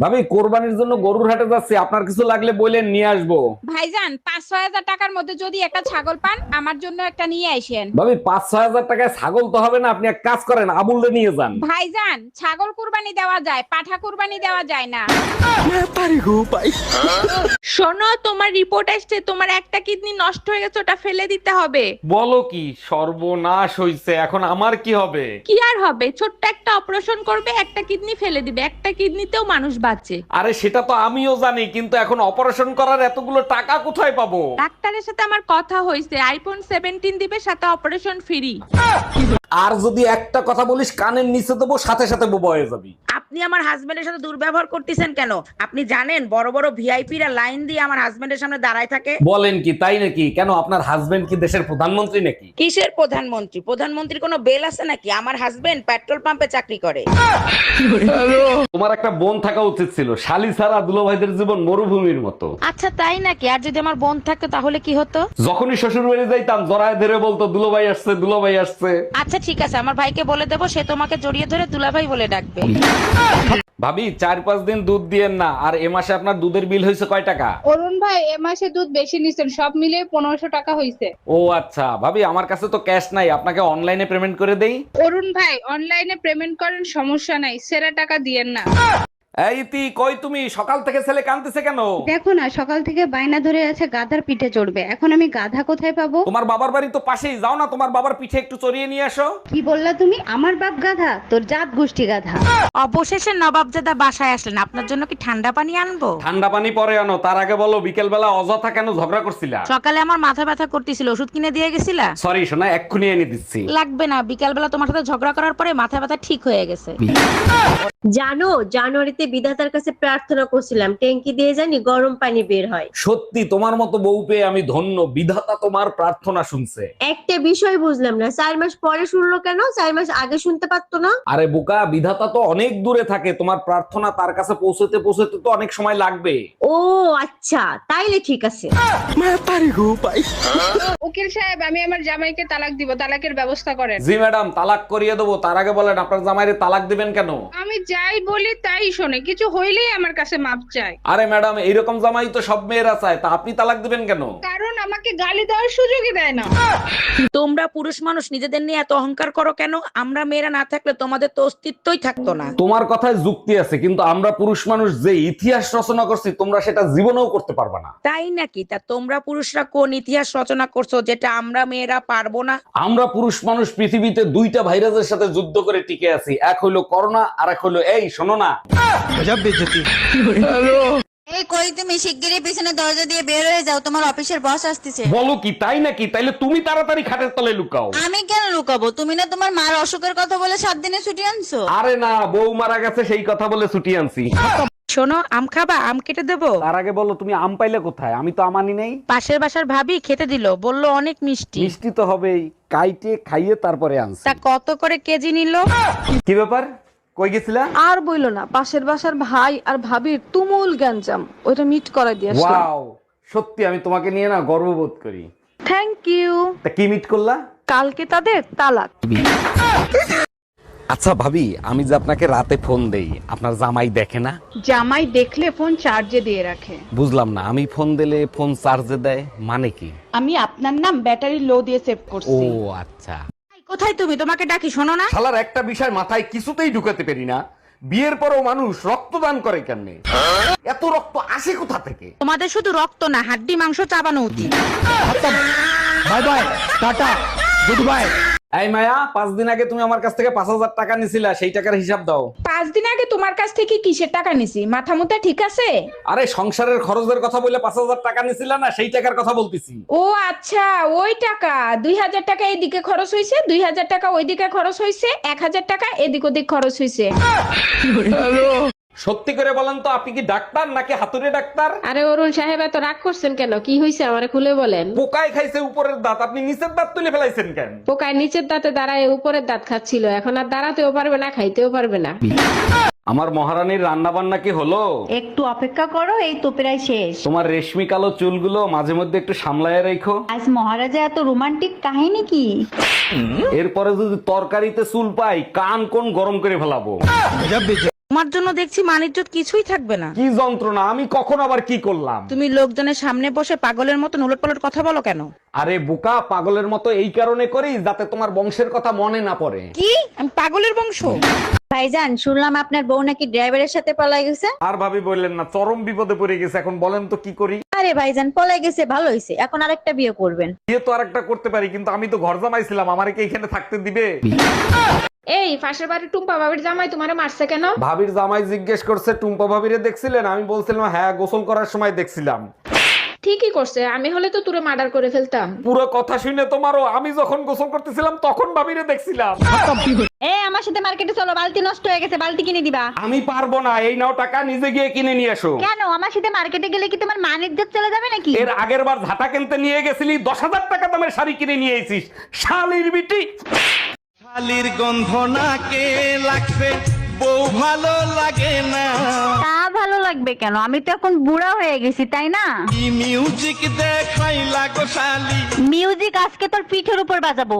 ভাবি কোরবানির জন্য গরুর হাটে যাচ্ছি, আপনার কিছু লাগলে বললেন নিয়ে আসবো। ভাইজান 5-6 হাজার টাকার মধ্যে যদি একটা ছাগল পান আমার জন্য একটা নিয়ে আসেন। ভাবি 5-6 হাজার টাকায় ছাগল তো হবে না, আপনি এক কাজ করেন আবুলরে নিয়ে যান। ভাইজান ছাগল কুরবানি দেওয়া যায়, পাঠা কুরবানি দেওয়া যায় না। শোনো, তোমার রিপোর্ট আসছে, তোমার একটা কিডনি নষ্ট হয়ে গেছে, ওটা ফেলে দিতে হবে। বলো কি, সর্বনাশ হইছে, এখন আমার কি হবে? কি আর হবে, ছোট্ট একটা অপারেশন করবে, একটা কিডনি ফেলে দিবে, একটা কিডনিতেও মানুষ বাঁচে। আরে সেটা তো আমিও জানি, কিন্তু এখন অপারেশন করার এতগুলো টাকা কোথায় পাবো? ডাক্তারের সাথে আমার কথা হয়েছে, আইফোন 17 দিবে, সাথে অপারেশন ফ্রি। আর যদি একটা কথা বলিস কানের নিচে দেবো, সাথে সাথে বোবা হয়ে যাবি। আপনি আমার হাজবেন্ডের সাথে দুর্ব্যবহার করতেছেন কেন? আপনি জানেন বড় বড় ভিআইপিরা লাইন দিয়ে আমার হাজবেন্ডের সামনে দাঁড়ায় থাকে? বলেন কি, তাই নাকি? কেন, আপনার হাজবেন্ড কি দেশের প্রধানমন্ত্রী নাকি? কিসের প্রধানমন্ত্রী? প্রধানমন্ত্রীর কোনো বেল আছে নাকি? আমার হাজবেন্ড পেট্রোল পাম্পে চাকরি করে। তোমার একটা বোন থাকা উচিত ছিল, শালি ছাড়া দুলাভাইদের জীবন মরুভূমির মতো। আচ্ছা তাই নাকি? আর যদি আমার বোন থাকতো তাহলে কি হতো? যখনই শ্বশুর বাড়ি যাইতাম জড়ায় ধরে বলতো দুলাভাই আসছে, দুলাভাই আসছে। আচ্ছা ঠিক আছে, আমার ভাইকে বলে দেবো, সে তোমাকে জড়িয়ে ধরে দুলাভাই বলে ডাকবে। ভাবি 4-5 দিন দুধ দিয়েন না, আর এ মাসে আপনার দুধের বিল হয়েছে কয় টাকা? অরুণ ভাই এ মাসে দুধ বেশি নিছেন, সব মিলিয়ে 1500 টাকা হইছে। ও আচ্ছা, ভাবি আমার কাছে তো ক্যাশ নাই, আপনাকে অনলাইনে পেমেন্ট করে দেই। অরুণ ভাই অনলাইনে পেমেন্ট করেন, সমস্যা নাই, সেরা টাকা দিয়েন না। এই ইতি, কই তুমি? সকাল থেকে ছেলে কাঁদতেছে কেন? দেখো না, সকাল থেকে বায়না ধরে আছে গাধার পিঠে চড়বে। এখন আমি গাধা কোথায় পাবো? তোমার বাবার বাড়ি তো পাশেই, যাও না তোমার বাবার পিঠে একটু চড়িয়ে নিয়ে আসো। কি বললা তুমি? আমার বাপ গাধা? তোর জাত গোষ্ঠী গাধা। অবশেষে নবাবজাদা বাসায় আসলেন, আপনার জন্য কি ঠান্ডা পানি আনবো? ঠান্ডা পানি পরে আনো, তার আগে বলো বিকেল বেলা অযথা কেন ঝগড়া করছিলা? সকালে আমার মাথা ব্যথা করতেছিল, ওষুধ কিনে দিয়ে গেছিলা? সরি সোনা, এক্ষুনি এনে দিচ্ছি। লাগবে না, বিকাল বেলা তোমার সাথে ঝগড়া করার পরে মাথা ব্যথা ঠিক হয়ে গেছে। জানো, জানুয়ারিতে বিধাতার কাছে প্রার্থনা করছিলাম ট্যাঙ্কি দিয়ে জানি গরম পানি বের হয়। সত্যি তোমার মতো বউ পেয়ে আমি ধন্য, বিধাতা তোমার প্রার্থনা শুনছে। একটা বিষয় বুঝলাম না, 4 মাস পরে শুনলো কেন? 4 মাস আগে শুনতে পারতো না? আরে বোকা, বিধাতা তো অনেক দূরে থাকে, তোমার প্রার্থনা তার কাছে পৌঁছতে পৌঁছতে তো অনেক সময় লাগবে। ও আচ্ছা, তাইলে ঠিক আছে। উকিল সাহেব, আমি আমার জামাইকে তালাক দিব, তালাকের ব্যবস্থা করেন। জি ম্যাডাম, তালাক করিয়ে দেবো। তার আগে বলেন আপনার জামাইরে তালাক দিবেন কেন? আমি যাই বলি তাই শোনে, কিছু হইলেই আমার কাছে মাপ চায়। আরে ম্যাডাম, এইরকম জামাই তো সব মেয়েরা চায়, তা আপনি তালাক দিবেন কেন? কারণ আমাকে গালি দেওয়ার সুযোগই দেয় না। তোমরা পুরুষ মানুষ নিজেদের নিয়ে এত অহংকার করো কেন? আমরা মেয়েরা না থাকলে তোমাদের তো অস্তিত্বই থাকতো না। তোমার কথায় যুক্তি আছে, কিন্তু আমরা পুরুষ মানুষ যে ইতিহাস রচনা করছি তোমরা সেটা জীবনেও করতে পারবে না। তাই নাকি? তা তোমরা পুরুষরা কোন ইতিহাস রচনা করছো যেটা আমরা মেয়েরা পারবো না? আমরা পুরুষ মানুষ পৃথিবীতে 2টা ভাইরাসের সাথে যুদ্ধ করে টিকে আছি, এক হইলো করোনা আর এক হইলো এই শোনো না। এই কই, তুমি শিগগিরই পিছনে দরজা দিয়ে বের হয়ে যাও, তোমার অফিসের বস আসতেছে। বলো কি, তাই নাকি? তাইলে তুমি তাড়াতাড়ি খাটের তলে লুকাও। আমি কেন লুকাবো? তুমি না তোমার মার অসুখের কথা বলে 7 দিনে ছুটি আনছো। আরে না, বউ মারা গেছে সেই কথা বলে ছুটি আনছি। শোনো, আম খাবা? আম কেটে দেবো? তার আগে বলো তুমি আম পাইলে কোথায়? আমি তো আমানি নেই। পাশের বাসার ভাবি খেতে দিল, বললো অনেক মিষ্টি। মিষ্টি তো হবেই, কাইটে খাইয়ে তারপরে আনছি। তা কত করে কেজি নিল? কি ব্যাপার, কই গেছিলা? আর বইলো না, পাশের বাসার ভাই আর ভাবির তুমুল গ্যাঞ্জাম, ওইটা মিট করাই দিয়ে আসলাম। ওয়াও, সত্যি আমি তোমাকে নিয়ে না গর্ববোধ করি। Thank you. তা কি মিট করলা? কালকে তাদের তালাক। আচ্ছা ভাবি, আমি যে আপনাকে রাতে ফোন দেই আপনার জামাই দেখে না? জামাই দেখলে ফোন চার্জে দিয়ে রাখে। বুঝলাম না, আমি ফোন দিলে ফোন চার্জে দেয় মানে কি? আমি আপনার নাম ব্যাটারি লো দিয়ে সেভ ও করছি। আচ্ছা। কোথায় তুমি? তোমাকে ডাকি, শোনো না। শালার একটা বিষয় মাথায় কিছুতেই ঢুকাতে পারি না, বিয়ের পরও মানুষ রক্তদান করে কেন? এত রক্ত আসে কোথা থেকে? তোমাদের শুধু রক্ত না, হাড্ডি মাংস চাবানো উচিত। Bye bye, tata, good bye. এই মায়া, 5 দিন আগে তুমি আমার কাছ থেকে 5000 টাকা নিছিলা, সেই টাকার হিসাব দাও। 5 দিন আগে তোমার কাছ থেকে কিসের টাকা নিছি? মাথা মুথা ঠিক আছে? আরে সংসারের খরচের কথা বলে 5000 টাকা নিছিলা না, সেই টাকার কথা বলতেছি। ও আচ্ছা, ওই টাকা। 2000 টাকা এদিকে খরচ হয়েছে, 2000 টাকা ওইদিকে খরচ হয়েছে, 1000 টাকা এদিক ওদিক খরচ হয়েছে। সত্যি করে বলেন তো, আপনি কি ডাক্তার নাকি হাতুড়ে ডাক্তার? আরে অরুণ সাহেব, এত রাগ করছেন কেন? কি হয়েছে আমারে খুলে বলেন। পোকায় খাইছে উপরের দাঁত, আপনি নিচের দাঁত তুলে ফেলাইছেন কেন? পোকায় নিচের দাঁতে দাঁড়ায় উপরের দাঁত খাচ্ছিল, এখন আর দাঁড়াতেও পারবে না, খাইতেও পারবে না। আমার মহারানীর রান্না বান্না কি হলো? একটু অপেক্ষা করো, এই তো প্রায় শেষ। তোমার রেশমি কালো চুলগুলো মাঝে মধ্যে একটু সামলায় রেখো। আজ মহারাজা এত রোমান্টিক কাহিনী কি? এরপরে যদি তরকারিতে চুল পাই, কান কোন গরম করে ফেলাবো। তোমার জন্য দেখছি মানিজ্জত কিছুই থাকবে না। কি যন্ত্রণা, আমি কখন আবার কি করলাম? তুমি লোকজনের সামনে বসে পাগলের মতো উলটপালট কথা বলো কেন? আরে বোকা, পাগলের মতো এই কারণে করি যাতে তোমার বংশের কথা মনে না পড়ে। কি আমি পাগলের বংশ? ভাইজান শুনলাম আপনার বউ নাকি ড্রাইভারের সাথে পলাই গেছে। আর ভাবি বললেন না, চরম বিপদে পড়ে গেছে। এখন বলেন তো কি করি? আরে ভাইজান পলাই গেছে ভালো হয়েছে, এখন আরেকটা বিয়ে করবেন। বিয়ে তো আরেকটা করতে পারি, কিন্তু আমি তো ঘর জামাইছিলাম, আমারে কি এখানে থাকতে দিবে? এই পাশের বাড়ির টুম্পা বাবির জামাই তোমারে মারছে কেন? ভাবির জামাই জিজ্ঞেস করছে টুম্পা ভাবিরে দেখছিলেন? আমি বলছিলাম হ্যাঁ, গোসল করার সময় দেখছিলাম। ঠিকই করছে, আমি হলে তো তোরে মার্ডার করে ফেলতাম। পুরো কথা শুনে তোমারও, আমি যখন গোসল করতেছিলাম তখন ভাবিরে দেখছিলাম। এ আমার সাথে মার্কেটে চলো, বালতি নষ্ট হয়ে গেছে, বালতি কিনে দিবা। আমি পারবো না, এই নাও টাকা, নিজে গিয়ে কিনে নিয়ে এসো। কেন আমার সাথে মার্কেটে গেলে কি তোমার মান ইজ্জত চলে যাবে নাকি? এর আগের বার ঝাঁটা কিনতে নিয়ে গেছিলি, 10,000 টাকা দামের শাড়ি কিনে নিয়ে এসিস, শালির বিটি। শালির গন্ধ নাকে লাগছে, বউ ভালো লাগে না। তা ভালো লাগবে কেন, আমি তো এখন বুড়া হয়ে গেছি তাই না? কি মিউজিক দেখাই লাগো শালি। মিউজিক আজকে তোর পিঠের উপর বাজাবো।